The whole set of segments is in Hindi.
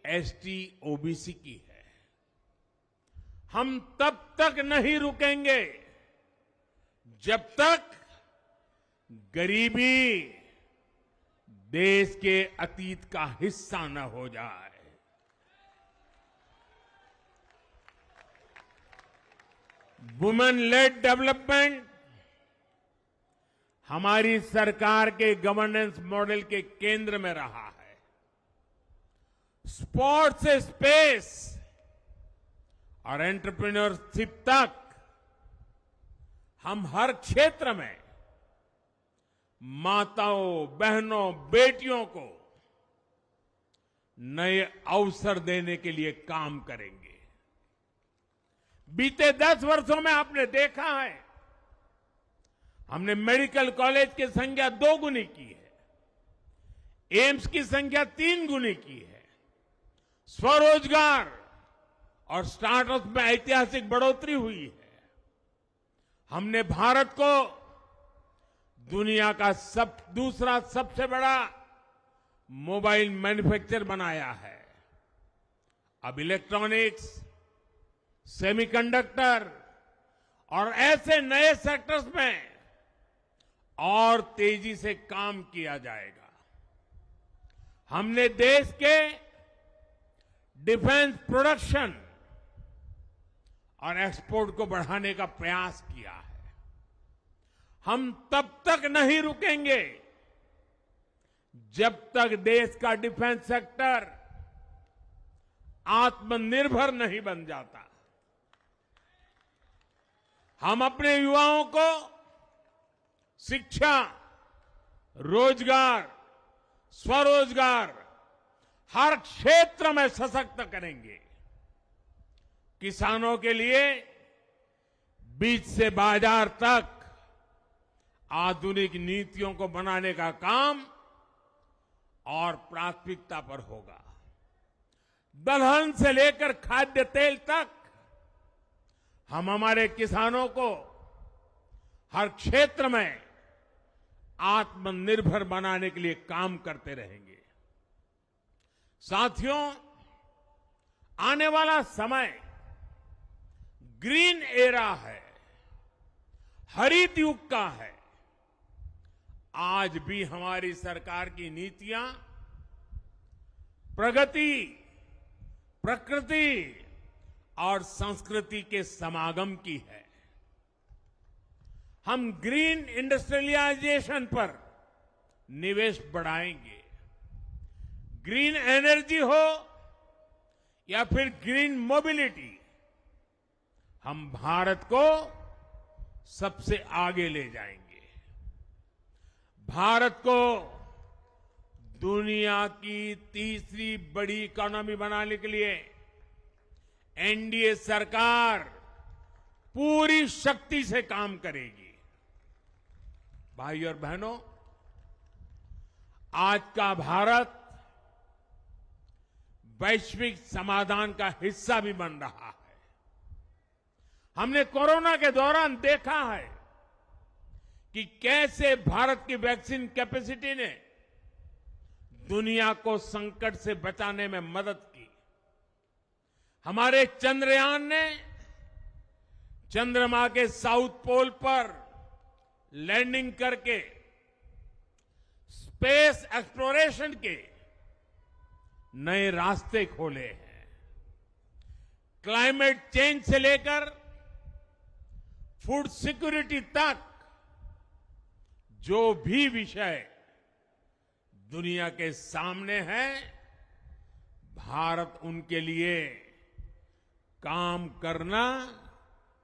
एसटी ओबीसी की है। हम तब तक नहीं रुकेंगे जब तक गरीबी देश के अतीत का हिस्सा न हो जाए। वुमेन लेड डेवलपमेंट हमारी सरकार के गवर्नेंस मॉडल के केंद्र में रहा है। स्पोर्ट्स से स्पेस और एंटरप्रेन्योरशिप तक हम हर क्षेत्र में माताओं, बहनों, बेटियों को नए अवसर देने के लिए काम करेंगे। बीते 10 वर्षों में आपने देखा है, हमने मेडिकल कॉलेज की संख्या 2 गुनी की है, एम्स की संख्या 3 गुनी की है, स्वरोजगार और स्टार्टअप में ऐतिहासिक बढ़ोतरी हुई है। हमने भारत को दुनिया का दूसरा सबसे बड़ा मोबाइल मैन्युफैक्चरर बनाया है। अब इलेक्ट्रॉनिक्स, सेमीकंडक्टर और ऐसे नए सेक्टर्स में और तेजी से काम किया जाएगा। हमने देश के डिफेंस प्रोडक्शन और एक्सपोर्ट को बढ़ाने का प्रयास किया है। हम तब तक नहीं रुकेंगे जब तक देश का डिफेंस सेक्टर आत्मनिर्भर नहीं बन जाता। हम अपने युवाओं को शिक्षा, रोजगार, स्वरोजगार हर क्षेत्र में सशक्त करेंगे। किसानों के लिए बीज से बाजार तक आधुनिक नीतियों को बनाने का काम और प्राथमिकता पर होगा। दलहन से लेकर खाद्य तेल तक हम हमारे किसानों को हर क्षेत्र में आत्मनिर्भर बनाने के लिए काम करते रहेंगे। साथियों, आने वाला समय ग्रीन एरा है, हरित युग का है। आज भी हमारी सरकार की नीतियां प्रगति, प्रकृति और संस्कृति के समागम की है। हम ग्रीन इंडस्ट्रियलाइजेशन पर निवेश बढ़ाएंगे। ग्रीन एनर्जी हो या फिर ग्रीन मोबिलिटी, हम भारत को सबसे आगे ले जाएंगे। भारत को दुनिया की तीसरी बड़ी इकोनॉमी बनाने के लिए एनडीए सरकार पूरी शक्ति से काम करेगी। भाई और बहनों, आज का भारत वैश्विक समाधान का हिस्सा भी बन रहा है। हमने कोरोना के दौरान देखा है कि कैसे भारत की वैक्सीन कैपेसिटी ने दुनिया को संकट से बचाने में मदद की। हमारे चंद्रयान ने चंद्रमा के साउथ पोल पर लैंडिंग करके स्पेस एक्सप्लोरेशन के नए रास्ते खोले हैं। क्लाइमेट चेंज से लेकर फूड सिक्योरिटी तक जो भी विषय दुनिया के सामने है, भारत उनके लिए काम करना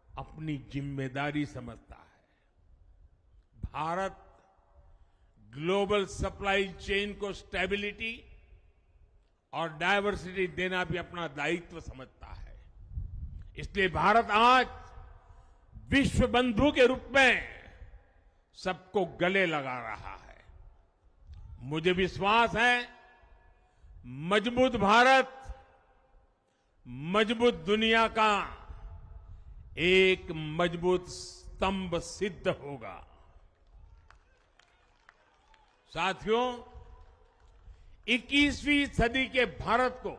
अपनी जिम्मेदारी समझता है। भारत ग्लोबल सप्लाई चेन को स्टेबिलिटी और डायवर्सिटी देना भी अपना दायित्व समझता है। इसलिए भारत आज विश्व बंधु के रूप में सबको गले लगा रहा है। मुझे विश्वास है, मजबूत भारत मजबूत दुनिया का एक मजबूत स्तंभ सिद्ध होगा। साथियों, 21वीं सदी के भारत को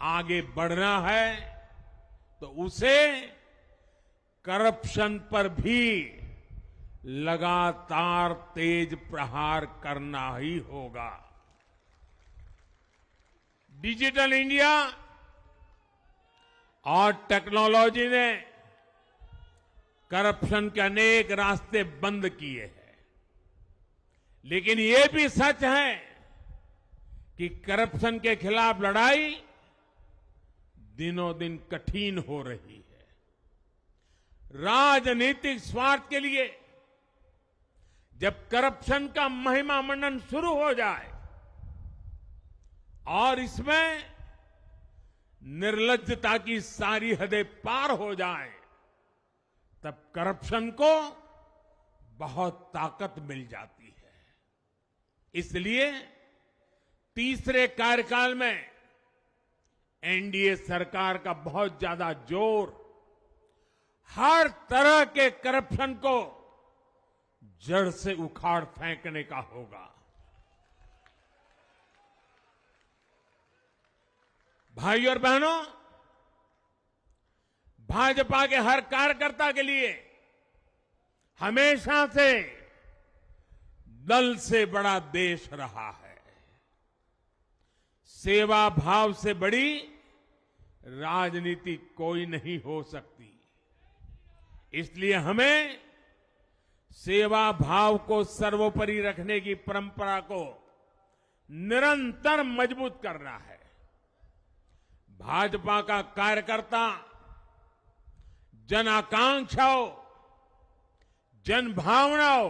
आगे बढ़ना है तो उसे करप्शन पर भी लगातार तेज प्रहार करना ही होगा। डिजिटल इंडिया और टेक्नोलॉजी ने करप्शन के अनेक रास्ते बंद किए हैं, लेकिन ये भी सच है कि करप्शन के खिलाफ लड़ाई दिनों दिन कठिन हो रही है। राजनीतिक स्वार्थ के लिए जब करप्शन का महिमा मंडन शुरू हो जाए और इसमें निर्लज्जता की सारी हदें पार हो जाए, तब करप्शन को बहुत ताकत मिल जाती है। इसलिए तीसरे कार्यकाल में एनडीए सरकार का बहुत ज्यादा जोर हर तरह के करप्शन को जड़ से उखाड़ फेंकने का होगा। भाइयों और बहनों, भाजपा के हर कार्यकर्ता के लिए हमेशा से दल से बड़ा देश रहा है। सेवा भाव से बड़ी राजनीति कोई नहीं हो सकती। इसलिए हमें सेवा भाव को सर्वोपरि रखने की परंपरा को निरंतर मजबूत करना है। भाजपा का कार्यकर्ता जन आकांक्षाओं, जन भावनाओं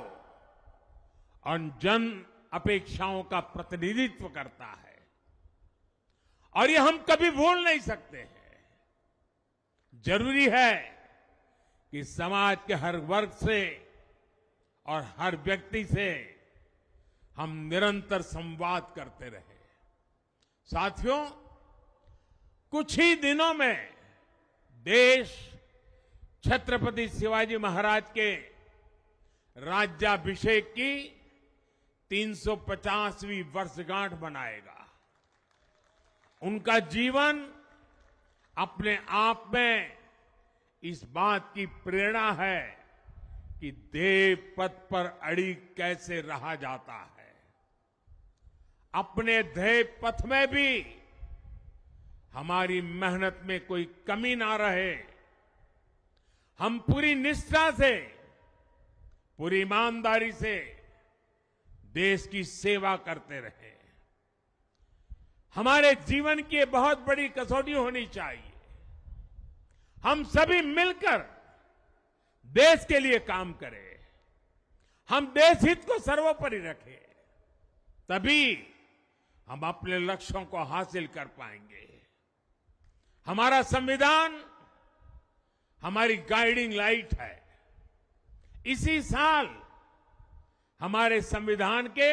और जन अपेक्षाओं का प्रतिनिधित्व करता है और ये हम कभी भूल नहीं सकते हैं। जरूरी है कि समाज के हर वर्ग से और हर व्यक्ति से हम निरंतर संवाद करते रहे। साथियों, कुछ ही दिनों में देश छत्रपति शिवाजी महाराज के राज्याभिषेक की 350वीं वर्षगांठ मनाएगा। उनका जीवन अपने आप में इस बात की प्रेरणा है कि ध्येय पथ पर अड़ी कैसे रहा जाता है। अपने ध्येय पथ में भी हमारी मेहनत में कोई कमी ना रहे। हम पूरी निष्ठा से, पूरी ईमानदारी से देश की सेवा करते रहे। हमारे जीवन की बहुत बड़ी कसौटी होनी चाहिए। हम सभी मिलकर देश के लिए काम करें, हम देश हित को सर्वोपरि रखें, तभी हम अपने लक्ष्यों को हासिल कर पाएंगे। हमारा संविधान हमारी गाइडिंग लाइट है। इसी साल हमारे संविधान के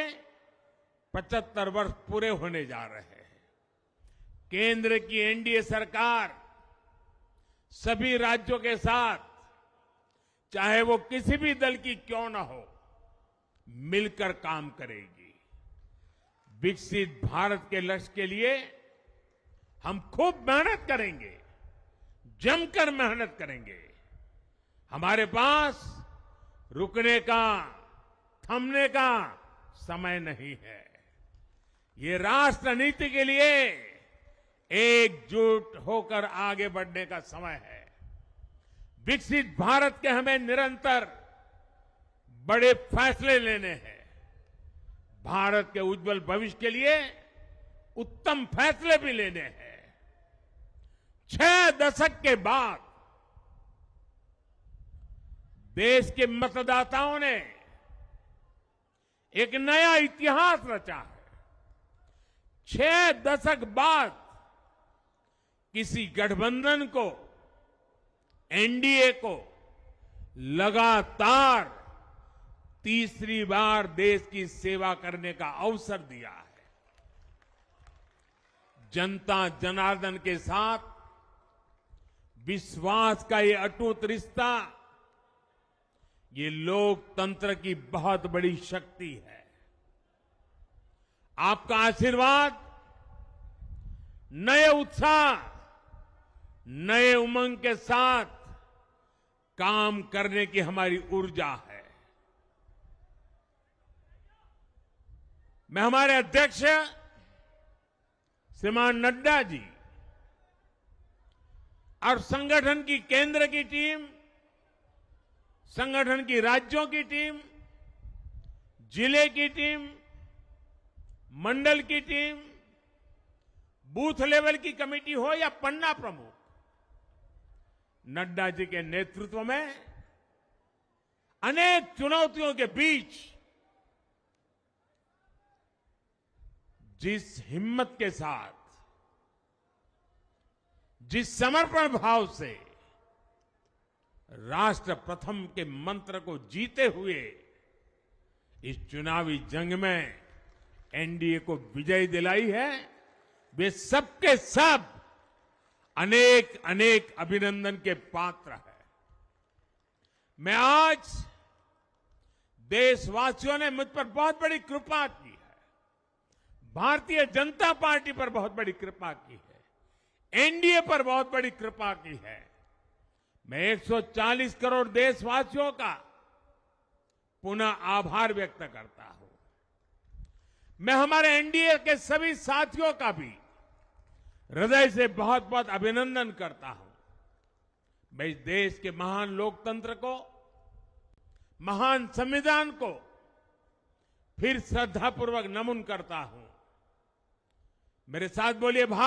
75 वर्ष पूरे होने जा रहे हैं। केंद्र की एनडीए सरकार सभी राज्यों के साथ, चाहे वो किसी भी दल की क्यों ना हो, मिलकर काम करेगी। विकसित भारत के लक्ष्य के लिए हम खूब मेहनत करेंगे, जमकर मेहनत करेंगे। हमारे पास रुकने का, थमने का समय नहीं है। ये राष्ट्र नीति के लिए एकजुट होकर आगे बढ़ने का समय है। विकसित भारत के हमें निरंतर बड़े फैसले लेने हैं। भारत के उज्जवल भविष्य के लिए उत्तम फैसले भी लेने हैं। 6 दशक के बाद देश के मतदाताओं ने एक नया इतिहास रचा है। 6 दशक बाद किसी गठबंधन को, एनडीए को लगातार तीसरी बार देश की सेवा करने का अवसर दिया है। जनता जनार्दन के साथ विश्वास का ये अटूट रिश्ता, ये लोकतंत्र की बहुत बड़ी शक्ति है। आपका आशीर्वाद नए उत्साह, नए उमंग के साथ काम करने की हमारी ऊर्जा है। मैं हमारे अध्यक्ष श्रीमान नड्डा जी और संगठन की केंद्र की टीम, संगठन की राज्यों की टीम, जिले की टीम, मंडल की टीम, बूथ लेवल की कमेटी हो या पन्ना प्रमुख, नड्डा जी के नेतृत्व में अनेक चुनौतियों के बीच जिस हिम्मत के साथ, जिस समर्पण भाव से राष्ट्र प्रथम के मंत्र को जीते हुए इस चुनावी जंग में एनडीए को विजय दिलाई है, वे सबके सब अनेक अनेक अभिनंदन के पात्र हैं। मैं आज देशवासियों ने मुझ पर बहुत बड़ी कृपा की है, भारतीय जनता पार्टी पर बहुत बड़ी कृपा की है, एनडीए पर बहुत बड़ी कृपा की है। मैं 140 करोड़ देशवासियों का पुनः आभार व्यक्त करता हूं। मैं हमारे एनडीए के सभी साथियों का भी हृदय से बहुत बहुत अभिनंदन करता हूं। मैं इस देश के महान लोकतंत्र को, महान संविधान को फिर श्रद्धापूर्वक नमन करता हूं। मेरे साथ बोलिए, भारत